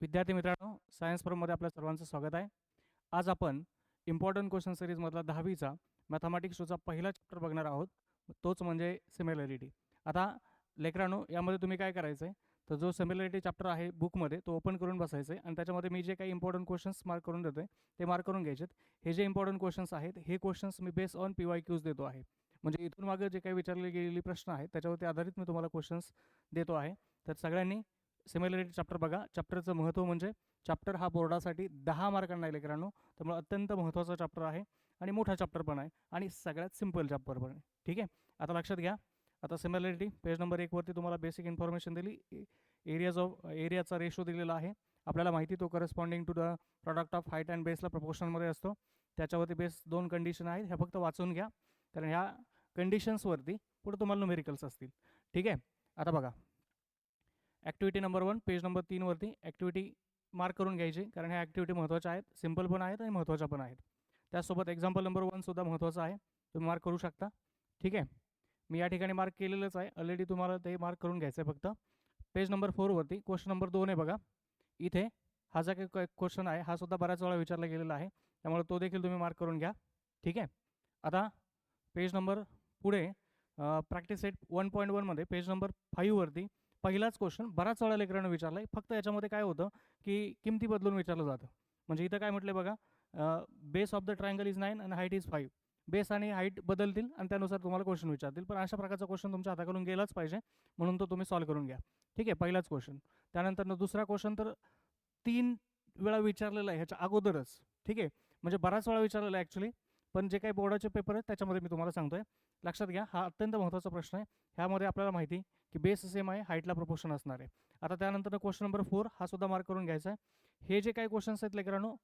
विद्यार्थी मित्रांनो, सायन्स मध्ये आपल्या सर्वांचं स्वागत आहे. आज आपण इम्पॉर्टंट क्वेश्चन सीरीजमधला 10वीचा मॅथमॅटिक्स शोचा पहिला चॅप्टर बघणार आहोत. तोच म्हणजे सिमिलॅरिटी. आता लेकरांनो, यामध्ये तुम्ही काय करायचं आहे, तर जो सिमिलॅरिटी चॅप्टर आहे बुकमध्ये तो ओपन करून बसायचं आहे आणि त्याच्यामध्ये मी जे काही इम्पॉर्टंट क्वेश्चन्स मार्क करून देतोय ते मार्क करून घ्यायचे. हे जे इम्पॉर्टंट क्वेश्चन्स आहेत हे questions me base on PYQs देतो आहे. म्हणजे इथून मागे जे काही विचारले गेलेली प्रश्न आहेत त्याच्यावरती आधारित मी तुम्हाला क्वेश्चन्स देतो आहे. तर सगळ्यांनी सिमिलॅरिटी चॅप्टर बघा. चॅप्टरचं महत्त्व म्हणजे चॅप्टर हा बोर्डासाठी 10 मार्कांना आहे लेकरांनो. त्यामुळे अत्यंत महत्त्वाचा चॅप्टर आहे आणि मोठा चॅप्टर पण आहे आणि सगळ्यात सिम्पल चॅप्टर पण आहे. ठीक आहे, आता लक्षात घ्या. आता सिमिलॅरिटी पेज नंबर 1 वरती तुम्हाला बेसिक इन्फॉर्मेशन दिली. एरियाचा रेशो दिलेला आहे. आपल्याला माहिती तो corresponding to the product of height and बेसला प्रपोर्शनमध्ये असतो. त्याच्यावरती बेस 2 कंडिशन आहेत, ह्या फक्त वाचून घ्या कारण ह्या कंडिशन्सवरती पुढे तुम्हाला न्यूमेरिकल्स असतील. ठीक आहे, आता बघा. ॲक्टिव्हिटी नंबर 1 पेज नंबर 3 वरती ॲक्टिव्हिटी मार्क करून घ्यायची कारण ह्या ॲक्टिव्हिटी महत्त्वाच्या आहेत, सिम्पल पण आहेत आणि महत्त्वाच्या पण आहेत. त्यासोबत एक्झाम्पल नंबर 1 सुद्धा महत्त्वाचा आहे, तुम्ही मार्क करू शकता. ठीक आहे, मी या ठिकाणी मार्क केलेलंच आहे ऑलरेडी, तुम्हाला ते मार्क करून घ्यायचं आहे फक्त. पेज नंबर 4 वरती क्वेश्चन नंबर 2 आहे बघा. इथे हा जो काही क्वेश्चन आहे हा सुद्धा बऱ्याच वेळा विचारला गेलेला आहे, त्यामुळे तो देखील तुम्ही मार्क करून घ्या. ठीक आहे, आता पेज नंबर पुढे प्रॅक्टिस सेट 1.1 मध्ये पेज नंबर 5 वरती पहिलाच क्वेश्चन बराच वेळा लेकरांना विचारला आहे. फक्त याच्यामध्ये काय होतं की किमती बदलून विचारलं जातं. म्हणजे इथं काय म्हटलं बघा, base of the triangle is 9 आणि हाईट इज 5. बेस आणि हाईट बदलतील आणि त्यानुसार तुम्हाला क्वेश्चन विचारतील, पण अशा प्रकारचा क्वेश्चन तुमच्या हाताकडून गेलाच पाहिजे म्हणून तो तुम्ही सॉल्व्ह करून घ्या. ठीक आहे, पहिलाच क्वेश्चन. त्यानंतर दुसरा क्वेश्चन तर 3 वेळा विचारलेला आहे ह्याच्या अगोदरच. ठीक आहे, म्हणजे बराच वेळा विचारलेला आहे ॲक्च्युली, पण जे काही बोर्डाचे पेपर आहेत त्याच्यामध्ये मी तुम्हाला सांगतोय. लक्षात घ्या, हा अत्यंत महत्त्वाचा प्रश्न आहे. ह्यामध्ये आपल्याला माहिती की बेस सेम आहे, हाईटला प्रपोर्शन असणार आहे. आता त्यानंतर क्वेश्चन नंबर 4 हा सुद्धा मार्क करून घ्यायचा आहे. हे जे काही क्वेश्चन्स आहेत लेकरांनो,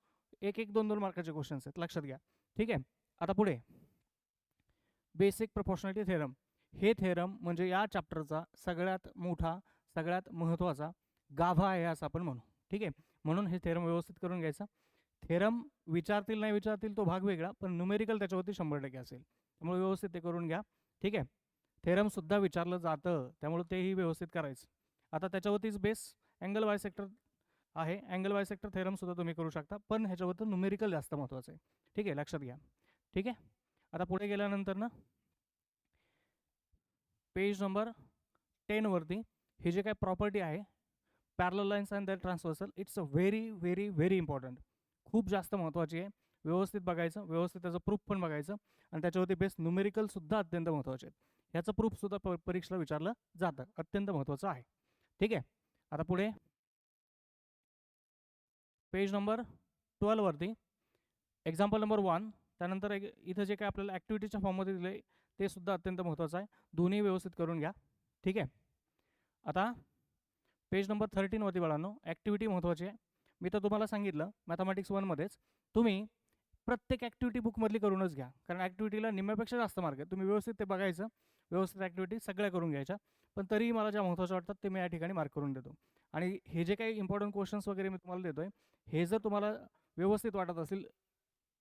1-1, 2-2 मार्काचे क्वेश्चन्स आहेत, लक्षात घ्या. ठीक आहे, आता पुढे बेसिक प्रपोर्शनॅलिटी थेरम. हे थेरम म्हणजे या चॅप्टरचा सगळ्यात मोठा, सगळ्यात महत्त्वाचा गाभा आहे असं आपण म्हणू. ठीक आहे, म्हणून हे थेरम व्यवस्थित करून घ्यायचा. थेरम विचारतील नाही विचारतील तो भाग वेगळा, पण न्यूमेरिकल त्याच्यावरती 100% असेल, त्यामुळे व्यवस्थित ते करून घ्या. ठीक आहे, थेरमसुद्धा विचारलं जातं त्यामुळे तेही व्यवस्थित करायचं. आता त्याच्यावरतीच बेस अँगल बायसेक्टर आहे. अँगल बायसेक्टर थेरमसुद्धा तुम्ही करू शकता, पण ह्याच्यावरती न्यूमेरिकल जास्त महत्त्वाचं आहे. ठीक आहे, लक्षात घ्या. ठीक आहे, आता पुढे गेल्यानंतर ना पेज नंबर 10 वरती हे जे काही प्रॉपर्टी आहे parallel lines and that transversal, it's a very very very important. खूप जास्त महत्त्वाची आहे, व्यवस्थित बघायचं, व्यवस्थित त्याचं प्रूफ पण बघायचं आणि त्याच्यावरती बेस न्यूमेरिकलसुद्धा अत्यंत महत्त्वाचे आहेत. ह्याचं प्रूफसुद्धा परीक्षेला विचारलं जातं, अत्यंत महत्त्वाचं आहे. ठीक आहे, आता पुढे पेज नंबर 12 वरती एक्झाम्पल नंबर 1, त्यानंतर इथं जे काही आपल्याला ॲक्टिव्हिटीच्या फॉर्ममध्ये दिलं आहे ते सुद्धा अत्यंत महत्त्वाचं आहे, दोन्ही व्यवस्थित करून घ्या. ठीक आहे, आता पेज नंबर 13 वरती बाळांनो ॲक्टिव्हिटी महत्त्वाची आहे. मी तर तुम्हाला सांगितलं मॅथमॅटिक्स 1मध्येच तुम्ही प्रत्येक ॲक्टिव्हिटी बुकमधली करूनच घ्या, कारण ॲक्टिव्हिटीला निम्म्यापेक्षा जास्त मार्क आहे. तुम्ही व्यवस्थित ते बघायचं, व्यवस्थित ॲक्टिव्हिटी सगळ्या करून घ्यायच्या, पण तरीही मला ज्या महत्त्वाच्या वाटतात ते मी या ठिकाणी मार्क करून देतो. आणि हे जे काही इम्पॉर्टंट क्वेश्चन्स वगैरे मी तुम्हाला देतोय हे जर तुम्हाला व्यवस्थित वाटत असेल,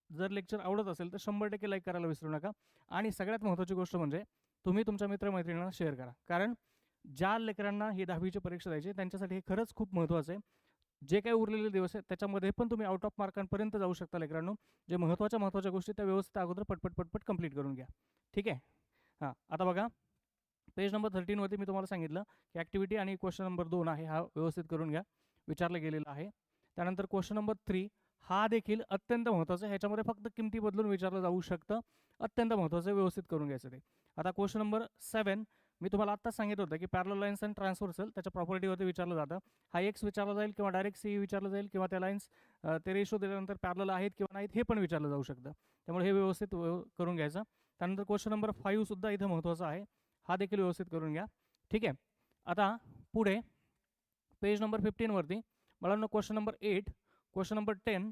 जर लेक्चर आवडत असेल तर 100% लाईक करायला विसरू नका. आणि सगळ्यात महत्त्वाची गोष्ट म्हणजे तुम्ही तुमच्या मित्रमैत्रिणींना शेअर करा, कारण ज्या लेकरांना ही 10वीची परीक्षा द्यायची त्यांच्यासाठी हे खरंच खूप महत्त्वाचं आहे. जे काही उरलेले दिवस आहेत त्याच्यामध्ये पण तुम्ही आउट ऑफ मार्कांपर्यंत जाऊ शकता लेकरांनो. जे महत्त्वाच्या गोष्टी त्या व्यवस्थित अगोदर पटपट कंप्लीट करून घ्या. ठीक आहे, हां. आता बघा पेज नंबर 13 वरती मी तुम्हाला सांगितलं की ॲक्टिव्हिटी आणि क्वेश्चन नंबर 2 आहे हा व्यवस्थित करून घ्या, विचारलं गेलेला आहे. त्यानंतर क्वेश्चन नंबर 3 हा देखील अत्यंत महत्त्वाचा आहे, ह्याच्यामध्ये फक्त किमती बदलून विचारलं जाऊ शकतं, अत्यंत महत्त्वाचं आहे, व्यवस्थित करून घ्यायचं ते. आता क्वेश्चन नंबर 7 मी तुम्हाला आत्ताच सांगितलं होतं की पॅरलल लाईन्स अँड ट्रान्सव्हर्सल त्याच्या प्रॉपर्टीवरती विचारलं जातं. हा एक्स विचारला जाईल किंवा डायरेक्ट सी विचारलं जाईल किंवा त्या लाईन्स ते रेशो दिल्यानंतर पॅरलल आहेत किंवा नाहीत हे पण विचारलं जाऊ शकतं, त्यामुळे हे व्यवस्थित करून घ्यायचं. त्यानंतर क्वेश्चन नंबर 5 सुद्धा इथं महत्त्वाचा आहे, हा देखील व्यवस्थित करून घ्या. ठीक आहे, आता पुढे पेज नंबर 15 वरती मला क्वेश्चन नंबर 8, क्वेश्चन नंबर 10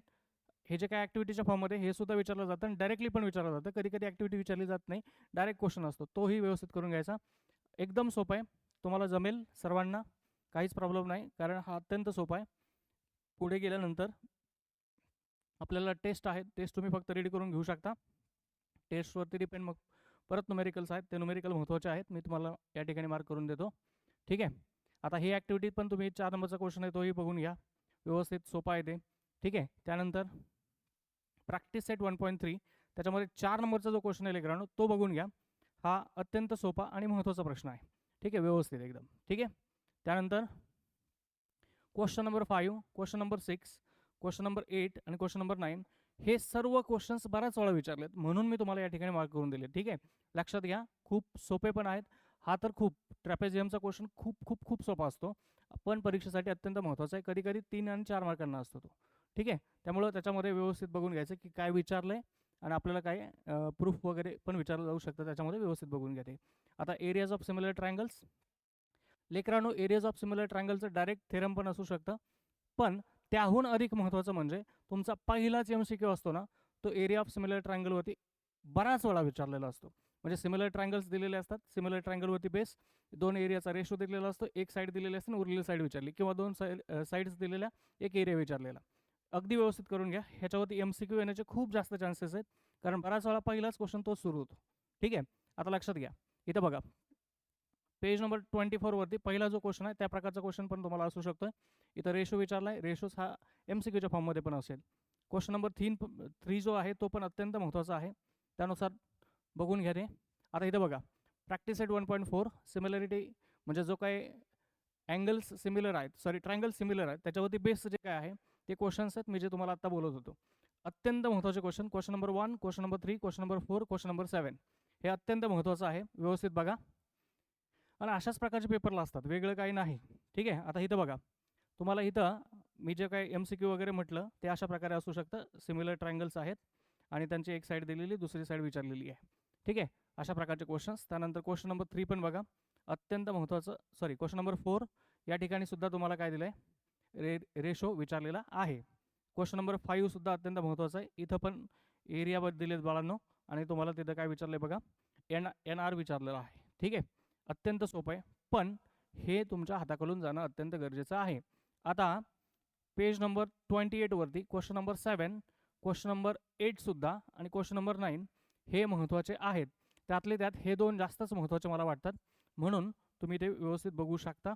हे जे काय ॲक्टिव्हिटीच्या फॉर्ममध्ये हे सुद्धा विचारलं जातं आणि डायरेक्टली पण विचारलं जातं. कधी कधी ॲक्टिव्हिटी विचारली जात नाही, डायरेक्ट क्वेश्चन असतो, तोही व्यवस्थित करून घ्यायचा. एकदम सोपं आहे, तुम्हाला जमेल सर्वांना, काहीच प्रॉब्लेम नाही, कारण हा अत्यंत सोपा आहे. पुढे गेल्यानंतर आपल्याला टेस्ट आहेत, टेस्ट तुम्ही फक्त रेडी करून घेऊ शकता. टेस्टवरती डिपेंड मग परत न्यूमेरिकल्स आहेत, ते न्यूमेरिकल महत्त्वाचे आहेत, मी तुम्हाला या ठिकाणी मार्क करून देतो. ठीक आहे, आता ही ॲक्टिव्हिटी पण तुम्ही 4 नंबरचा क्वेश्चन आहे तोही बघून घ्या. व्यवस्थित सोपा आहे ते, ठीक आहे. त्यानंतर प्रॅक्टिस सेट 1.3 त्याच्यामध्ये 4 नंबरचा जो क्वेश्चन आहे लेकरांनो तो बघून घ्या. हा अत्यंत सोपा आणि महत्त्वाचा प्रश्न आहे, ठीक आहे, व्यवस्थित एकदम, ठीक आहे. त्यानंतर question number 5, question number 6, question number 8 आणि क्वेश्चन नंबर 9 हे सर्व क्वेश्चन्स बऱ्याच वेळा विचारलेत, म्हणून मी तुम्हाला या ठिकाणी मार्क करून दिले, ठीक आहे. लक्षात घ्या, खूप सोपे पण आहेत. हा तर खूप ट्रॅपेझियमचा क्वेश्चन खूप खूप खूप सोपा असतो, पण परीक्षेसाठी अत्यंत महत्त्वाचा आहे. कधी कधी 3 आणि 4 मार्कांना असतो तो, ठीक आहे. त्यामुळं त्याच्यामध्ये व्यवस्थित बघून घ्यायचं की काय विचारलंय आणि आपल्याला काय प्रूफ वगैरे पण विचारलं जाऊ शकतं, त्याच्यामध्ये व्यवस्थित बघून घ्या ते. आता एरियाज ऑफ सिमिलर ट्रायंगल्स लेकरांनो, एरियाज ऑफ सिमिलर ट्रायंगलचं डायरेक्ट थेरम पण असू शकतं, पण त्याहून अधिक महत्त्वाचं म्हणजे तुमचा पहिलाच MCQ असतो ना, तो एरिया ऑफ सिमिलर ट्रायंगलवरती बराच वेळा विचारलेला असतो. म्हणजे सिमिलर ट्रायंगल्स दिलेले असतात, सिमिलर ट्रायंगलवरती बेस 2 एरियाचा रेशो दिलेला असतो, एक साईड दिलेली असते आणि उरलेली साईड विचारली, किंवा 2 साईड्स दिलेल्या, एक एरिया विचारलेला. अगदी व्यवस्थित करून घ्या, ह्याच्यावरती MCQ येण्याचे खूप जास्त चान्सेस आहेत, कारण बराच वेळा पहिलाच क्वेश्चन तोच सुरू होतो, ठीक आहे. आता लक्षात घ्या, इथं बघा पेज नंबर 24 वरती पहिला जो क्वेश्चन आहे त्या प्रकारचा क्वेश्चन पण तुम्हाला असू शकतो. इथं रेशो विचारलाय, रेशोस हा MCQच्या फॉर्ममध्ये पण असेल. क्वेश्चन नंबर 3 जो आहे तो पण अत्यंत महत्त्वाचा आहे, त्यानुसार बघून घ्या ते. आता इथं बघा प्रॅक्टिस सेट 1.4 सिमिलरिटी म्हणजे जो काही अँगल्स सिमिलर आहेत, सॉरी ट्रायंगल्स सिमिलर आहेत, त्याच्यावरती बेस जे काय आहे ते क्वेश्चन्स आहेत मी जे तुम्हाला आता बोलत होतो. अत्यंत महत्त्वाचे question, question number 1, question number 3, question number 4, question number 7 हे अत्यंत महत्त्वाचं आहे, व्यवस्थित बघा. आणि अशाच प्रकारचे पेपरला असतात, वेगळं काही नाही, ठीक आहे. आता इथं बघा, तुम्हाला इथं मी जे काही MCQ वगैरे म्हटलं ते अशा प्रकारे असू शकतं. सिमिलर ट्रायंगल्स आहेत आणि त्यांची एक साईड दिलेली, दुसरी साईड विचारलेली आहे, ठीक आहे. अशा प्रकारचे क्वेश्चन्स. त्यानंतर क्वेश्चन नंबर 3 पण बघा, अत्यंत महत्त्वाचं, सॉरी क्वेश्चन नंबर 4 या ठिकाणी सुद्धा तुम्हाला काय दिलं आहे, रेशो विचारलेला आहे. क्वेश्चन नंबर 5 सुद्धा अत्यंत महत्त्वाचं आहे, इथं पण एरियाबद्दल दिलेत बाळांनो, आणि तुम्हाला तिथं काय विचारलं आहे बघा, NR विचारलेलं आहे, ठीक आहे. अत्यंत सोपं आहे, पण हे तुमच्या हाताखालून जाणं अत्यंत गरजेचं आहे. आता पेज नंबर 28 वरती क्वेश्चन नंबर 7, क्वेश्चन नंबर 8 सुद्धा आणि क्वेश्चन नंबर 9 हे महत्त्वाचे आहेत. त्यातले त्यात हे 2 जास्तच महत्त्वाचे मला वाटतात, म्हणून तुम्ही ते व्यवस्थित बघू शकता.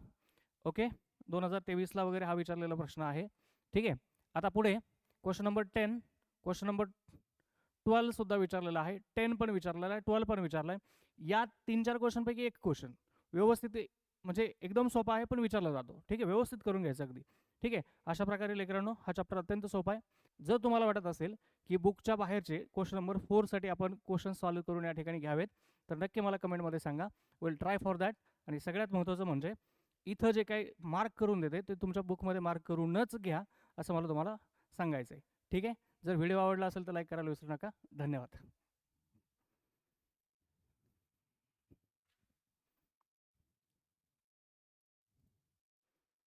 ओके, 2023ला वगैरे हा विचारलेला प्रश्न आहे, ठीक आहे. आता पुढे क्वेश्चन नंबर 10, क्वेश्चन नंबर 12 सुद्धा विचारलेला आहे, 10 पण विचारलेला आहे, 12 पण विचारला आहे. या 3-4 क्वेश्चनपैकी एक क्वेश्चन व्यवस्थित म्हणजे एकदम सोपा आहे पण विचारला जातो, ठीक आहे. व्यवस्थित करून घ्यायचं अगदी, ठीक आहे. अशा प्रकारे लेकरांनो हा चॅप्टर अत्यंत सोपा आहे. जर तुम्हाला वाटत असेल की बुकच्या बाहेरचे क्वेश्चन नंबर 4 साठी आपण क्वेश्चन सॉल्व्ह करून या ठिकाणी घ्यावेत, तर नक्की मला कमेंटमध्ये सांगा, विल ट्राय फॉर दॅट. आणि सगळ्यात महत्त्वाचं म्हणजे इथं जे काही मार्क करून देते ते तुमच्या बुकमध्ये मार्क करूनच घ्या, असं मला तुम्हाला सांगायचं आहे, ठीक आहे. जर व्हिडिओ आवडला असेल तर लाईक करायला विसरू नका. धन्यवाद.